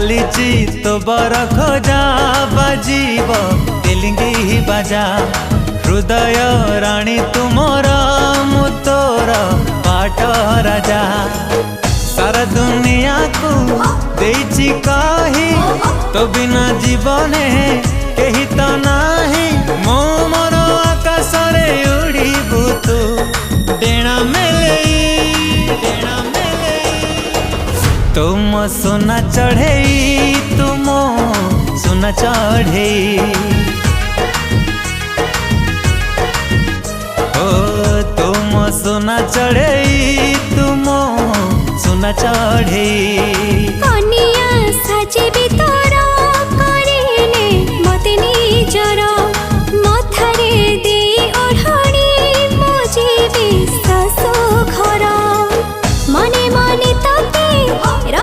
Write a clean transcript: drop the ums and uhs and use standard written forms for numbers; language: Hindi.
चालीची तो बर खोजा बाजीब तेलिंगी बाजा हृदय राणी तुमर मु तोर पाट राजा सारा दुनिया को देइछि कही तो बिना जीवने कही तो नाही मो मोर आकाश रे उड़ीबु तू डेणा मेले तुम सोना चढ़े तुम सोना चढ़े ओ तुम सोना चढ़े तुम सोना चढ़े।